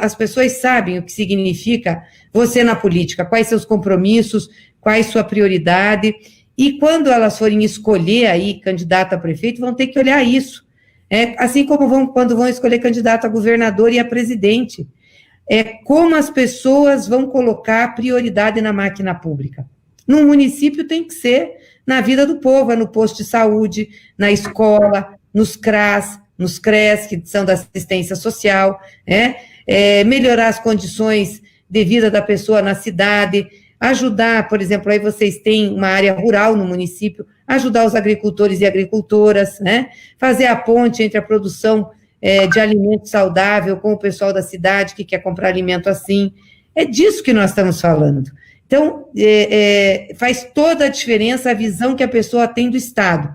as pessoas sabem o que significa você na política, quais seus compromissos, quais sua prioridade, e quando elas forem escolher aí candidato a prefeito, vão ter que olhar isso, assim como quando vão escolher candidato a governador e a presidente, como as pessoas vão colocar prioridade na máquina pública. No município tem que ser na vida do povo, no posto de saúde, na escola, nos CRAS, nos CRES, que são da assistência social, melhorar as condições de vida da pessoa na cidade, ajudar, por exemplo, aí vocês têm uma área rural no município, ajudar os agricultores e agricultoras, né, fazer a ponte entre a produção de alimento saudável com o pessoal da cidade que quer comprar alimento assim, é disso que nós estamos falando. Então, faz toda a diferença a visão que a pessoa tem do Estado.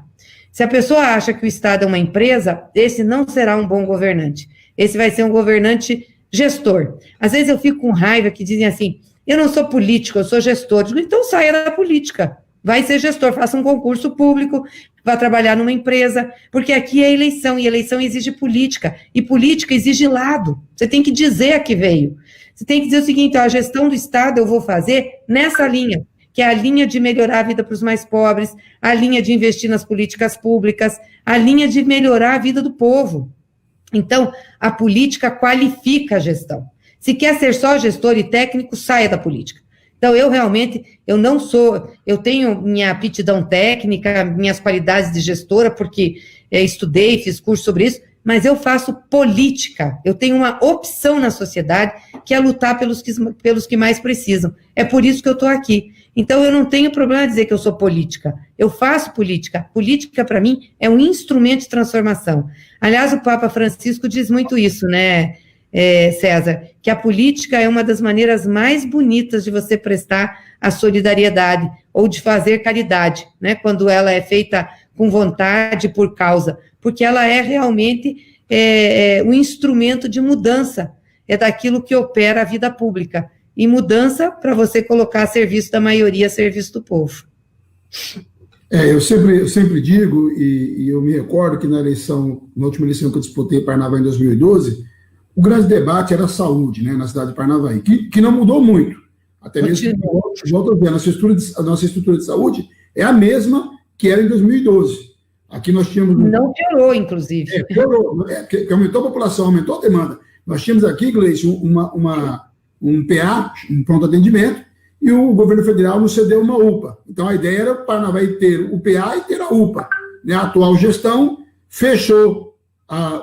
Se a pessoa acha que o Estado é uma empresa, esse não será um bom governante. Esse vai ser um governante gestor. Às vezes eu fico com raiva que dizem assim, eu não sou político, eu sou gestor. Eu digo, então saia da política, vai ser gestor, faça um concurso público, vá trabalhar numa empresa, porque aqui é eleição, e eleição exige política, e política exige lado. Você tem que dizer a que veio. Você tem que dizer o seguinte, a gestão do Estado eu vou fazer nessa linha, que é a linha de melhorar a vida para os mais pobres, a linha de investir nas políticas públicas, a linha de melhorar a vida do povo. Então, a política qualifica a gestão. Se quer ser só gestor e técnico, saia da política. Então, eu tenho minha aptidão técnica, minhas qualidades de gestora, porque estudei, fiz curso sobre isso, mas eu faço política, eu tenho uma opção na sociedade, que é lutar pelos que mais precisam. É por isso que eu estou aqui. Então, eu não tenho problema em dizer que eu sou política. Eu faço política. Política, para mim, é um instrumento de transformação. Aliás, o Papa Francisco diz muito isso, né, César? Que a política é uma das maneiras mais bonitas de você prestar a solidariedade ou de fazer caridade, né? Quando ela é feita com vontade, por causa. Porque ela é realmente um instrumento de mudança. É daquilo que opera a vida pública. E mudança para você colocar a serviço da maioria, a serviço do povo. Eu sempre digo, e eu me recordo que na última eleição que eu disputei em Parnavaí em 2012, o grande debate era a saúde, né, na cidade de Parnavaí, que não mudou muito. Até mesmo, volto a ver, a nossa estrutura de saúde é a mesma que era em 2012. Aqui nós tínhamos... Não piorou, inclusive. Piorou, que aumentou a população, aumentou a demanda. Nós tínhamos aqui, Gleice, um PA, um pronto atendimento, e o governo federal nos cedeu uma UPA. Então, a ideia era o Parnavaí ter o PA e ter a UPA. Né? A atual gestão fechou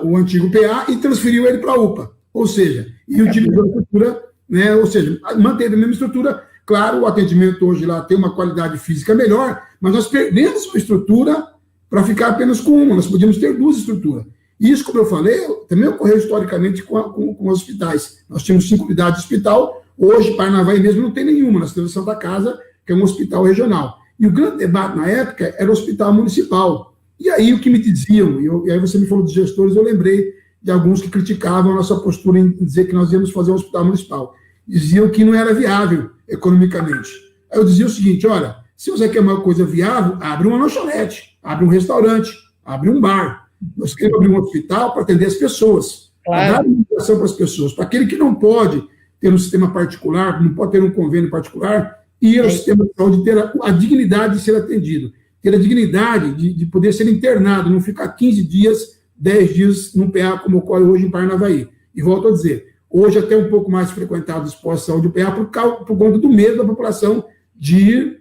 o antigo PA e transferiu ele para a UPA. Ou seja, e utilizou a estrutura, né? Ou seja, manteve a mesma estrutura. Claro, o atendimento hoje lá tem uma qualidade física melhor, mas nós perdemos uma estrutura para ficar apenas com uma. Nós podíamos ter duas estruturas. Isso, como eu falei, também ocorreu historicamente com os hospitais. Nós tínhamos 5 unidades de hospital, hoje, Parnavaí mesmo não tem nenhuma, nós temos Santa Casa, que é um hospital regional. E o grande debate na época era o hospital municipal. E aí o que me diziam, e aí você me falou dos gestores, eu lembrei de alguns que criticavam a nossa postura em dizer que nós íamos fazer um hospital municipal. Diziam que não era viável economicamente. Aí eu dizia o seguinte, olha, se você quer uma coisa viável, abre uma lanchonete, abre um restaurante, abre um bar. Nós queremos abrir um hospital para atender as pessoas, claro, dar alimentação para as pessoas. Para aquele que não pode ter um sistema particular, não pode ter um convênio particular, ir ao sistema de saúde, ter a dignidade de ser atendido, ter a dignidade de poder ser internado, não ficar 15 dias, 10 dias num PA, como ocorre hoje em Parnavaí. E volto a dizer, hoje até um pouco mais frequentado os postos de saúde do PA por conta do medo da população de ir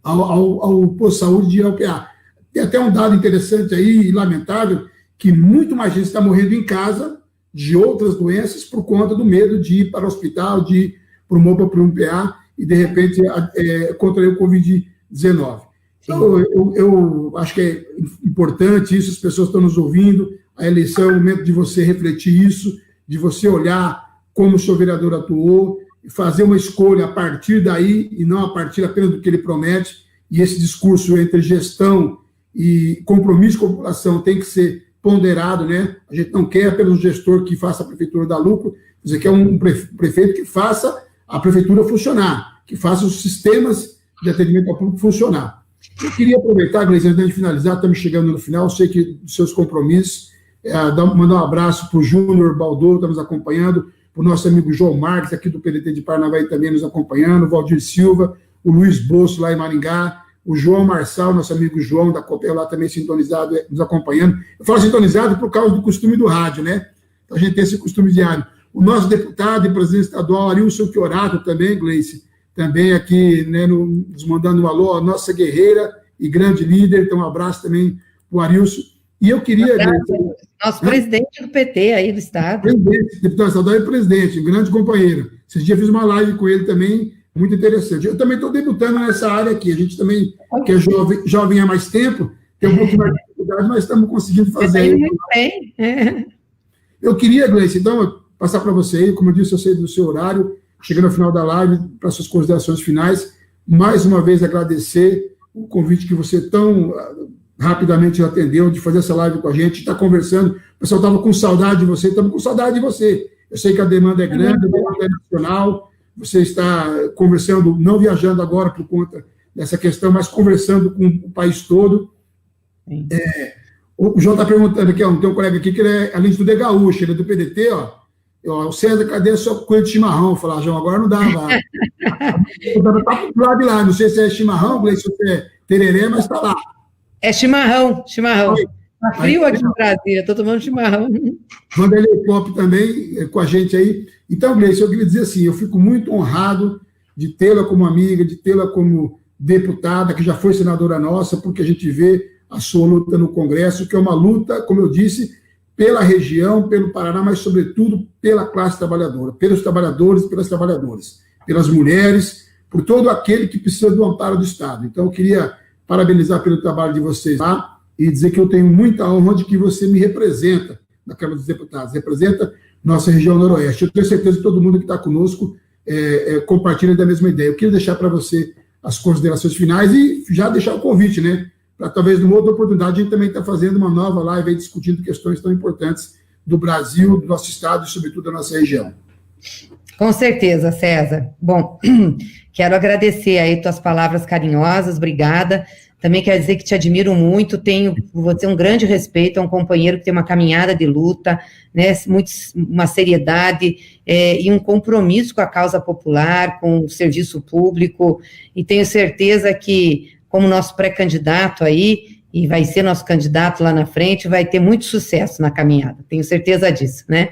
ao posto de saúde, de ir ao PA. Tem até um dado interessante aí, lamentável, que muito mais gente está morrendo em casa de outras doenças por conta do medo de ir para o hospital, de ir para um MOPA, para um PA, e de repente contrair o Covid-19. Então, eu acho que é importante isso, as pessoas estão nos ouvindo, a eleição é o momento de você refletir isso, de você olhar como o seu vereador atuou, e fazer uma escolha a partir daí, e não a partir apenas do que ele promete, e esse discurso entre gestão e compromisso com a população tem que ser ponderado, né? A gente não quer apenas um gestor que faça a prefeitura dar lucro, você quer um prefeito que faça a prefeitura funcionar, que faça os sistemas de atendimento ao público funcionar. Eu queria aproveitar, Gleice, antes de finalizar, estamos chegando no final, sei que dos seus compromissos, mandar um abraço para o Júnior Baldor, está nos acompanhando, para o nosso amigo João Marques, aqui do PDT de Parnavaí, também nos acompanhando, o Valdir Silva, o Luiz Bosso, lá em Maringá, o João Marçal, nosso amigo João, da Copel, lá também sintonizado, nos acompanhando. Eu falo sintonizado por causa do costume do rádio, né? Então a gente tem esse costume diário. O nosso deputado e presidente estadual, Arilson Chiorato, também, Gleice, também aqui, né, nos mandando um alô, a nossa guerreira e grande líder, então um abraço também para o Arilson. E eu queria... Nosso presidente do PT aí do Estado. Presidente, deputado estadual e presidente, um grande companheiro. Esses dias eu fiz uma live com ele também, muito interessante. Eu também estou debutando nessa área aqui, a gente também, que é jovem há mais tempo, tem um pouco mais de dificuldade, mas estamos conseguindo fazer aí. Muito bem. Eu queria, Gleice, então, passar para você aí, como eu disse, eu sei do seu horário, chegando ao final da live, para suas considerações finais, mais uma vez agradecer o convite que você tão rapidamente atendeu, de fazer essa live com a gente, está conversando, o pessoal estava com saudade de você, estamos com saudade de você. Eu sei que a demanda é grande, a demanda é nacional, você está conversando, não viajando agora por conta dessa questão, mas conversando com o país todo. O João está perguntando aqui, tem um colega aqui que ele é, além de tudo, é gaúcho, ele é do PDT, o César, cadê a sua coisa de chimarrão? Eu falei, João, agora não dá, vai. Está pro lado de lá, não sei se é chimarrão, Gleice, se é tereré, mas está lá. É chimarrão. Está frio aqui em Brasília, estou tomando chimarrão. Vanderlei Pop também com a gente aí. Então, Gleice, eu queria dizer assim, eu fico muito honrado de tê-la como amiga, de tê-la como deputada, que já foi senadora nossa, porque a gente vê a sua luta no Congresso, que é uma luta, como eu disse, pela região, pelo Paraná, mas, sobretudo, pela classe trabalhadora, pelos trabalhadores e pelas trabalhadoras, pelas mulheres, por todo aquele que precisa do amparo do Estado. Então, eu queria parabenizar pelo trabalho de vocês lá e dizer que eu tenho muita honra de que você me representa na Câmara dos Deputados, representa nossa região noroeste. Eu tenho certeza que todo mundo que está conosco compartilha da mesma ideia. Eu queria deixar para você as considerações finais e já deixar o convite, né? Para talvez numa outra oportunidade a gente também está fazendo uma nova live aí, discutindo questões tão importantes do Brasil, do nosso estado e, sobretudo, da nossa região. Com certeza, César. Bom, quero agradecer aí tuas palavras carinhosas, obrigada. Também quero dizer que te admiro muito, tenho por você um grande respeito, é um companheiro que tem uma caminhada de luta, né, uma seriedade e um compromisso com a causa popular, com o serviço público, e tenho certeza que, como nosso pré-candidato aí, e vai ser nosso candidato lá na frente, vai ter muito sucesso na caminhada, tenho certeza disso, né?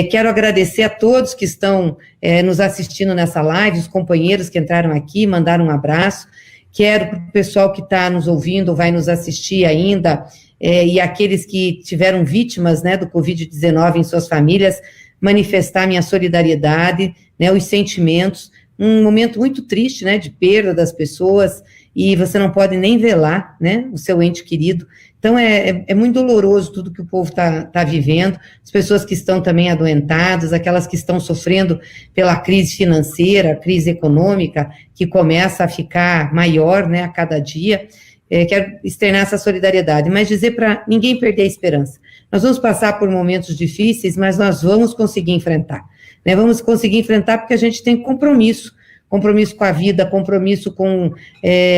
Quero agradecer a todos que estão nos assistindo nessa live, os companheiros que entraram aqui, mandaram um abraço. Quero para o pessoal que está nos ouvindo, vai nos assistir ainda, e aqueles que tiveram vítimas, né, do Covid-19 em suas famílias, manifestar minha solidariedade, né, os sentimentos, um momento muito triste, né, de perda das pessoas, e você não pode nem velar, né, o seu ente querido. Então, é muito doloroso tudo que o povo tá vivendo, as pessoas que estão também adoentadas, aquelas que estão sofrendo pela crise financeira, crise econômica, que começa a ficar maior, né, a cada dia. Quero externar essa solidariedade, mas dizer para ninguém perder a esperança. Nós vamos passar por momentos difíceis, mas nós vamos conseguir enfrentar, né, vamos conseguir enfrentar porque a gente tem compromisso com a vida, compromisso com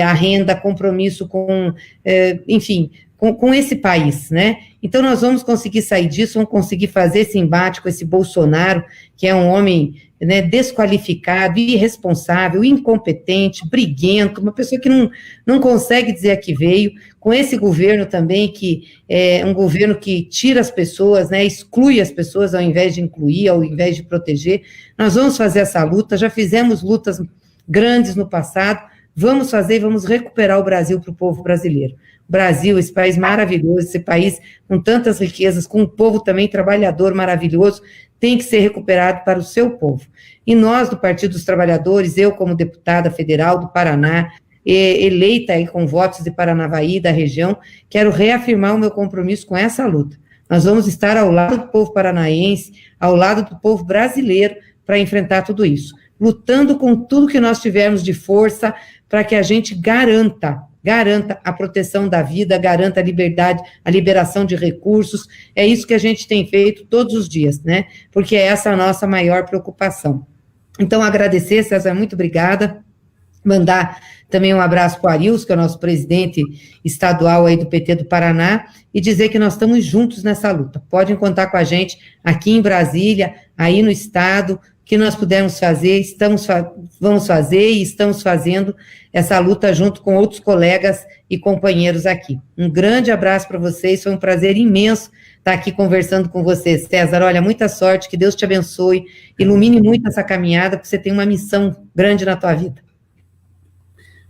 a renda, compromisso com, enfim, com esse país, né? Então, nós vamos conseguir sair disso, vamos conseguir fazer esse embate com esse Bolsonaro, que é um homem, né, desqualificado, irresponsável, incompetente, briguento, uma pessoa que não consegue dizer a que veio, com esse governo também, que é um governo que tira as pessoas, né, exclui as pessoas ao invés de incluir, ao invés de proteger. Nós vamos fazer essa luta, já fizemos lutas grandes no passado, vamos fazer e vamos recuperar o Brasil para o povo brasileiro. Brasil, esse país maravilhoso, esse país com tantas riquezas, com um povo também trabalhador maravilhoso, tem que ser recuperado para o seu povo. E nós, do Partido dos Trabalhadores, eu como deputada federal do Paraná, eleita aí com votos de Paranavaí, da região, quero reafirmar o meu compromisso com essa luta, nós vamos estar ao lado do povo paranaense, ao lado do povo brasileiro, para enfrentar tudo isso, lutando com tudo que nós tivermos de força, para que a gente garanta a proteção da vida, garanta a liberdade, a liberação de recursos. É isso que a gente tem feito todos os dias, né? Porque essa é a nossa maior preocupação. Então, agradecer, César, muito obrigada. Mandar também um abraço para o Arilson, que é o nosso presidente estadual aí do PT do Paraná, e dizer que nós estamos juntos nessa luta. Podem contar com a gente aqui em Brasília, aí no estado, que nós pudermos fazer, vamos fazer e estamos fazendo essa luta junto com outros colegas e companheiros aqui. Um grande abraço para vocês, foi um prazer imenso estar aqui conversando com vocês. César, olha, muita sorte, que Deus te abençoe, ilumine muito essa caminhada, porque você tem uma missão grande na tua vida.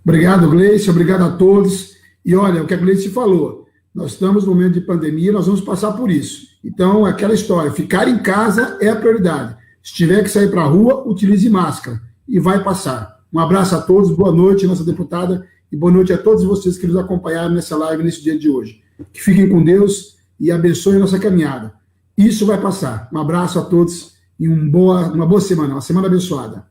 Obrigado, Gleice, obrigado a todos. E olha, o que a Gleice falou, nós estamos no momento de pandemia, nós vamos passar por isso. Então, aquela história, ficar em casa é a prioridade. Se tiver que sair para a rua, utilize máscara e vai passar. Um abraço a todos, boa noite, nossa deputada, e boa noite a todos vocês que nos acompanharam nessa live, nesse dia de hoje. Que fiquem com Deus e abençoem a nossa caminhada. Isso vai passar. Um abraço a todos e uma boa semana, uma semana abençoada.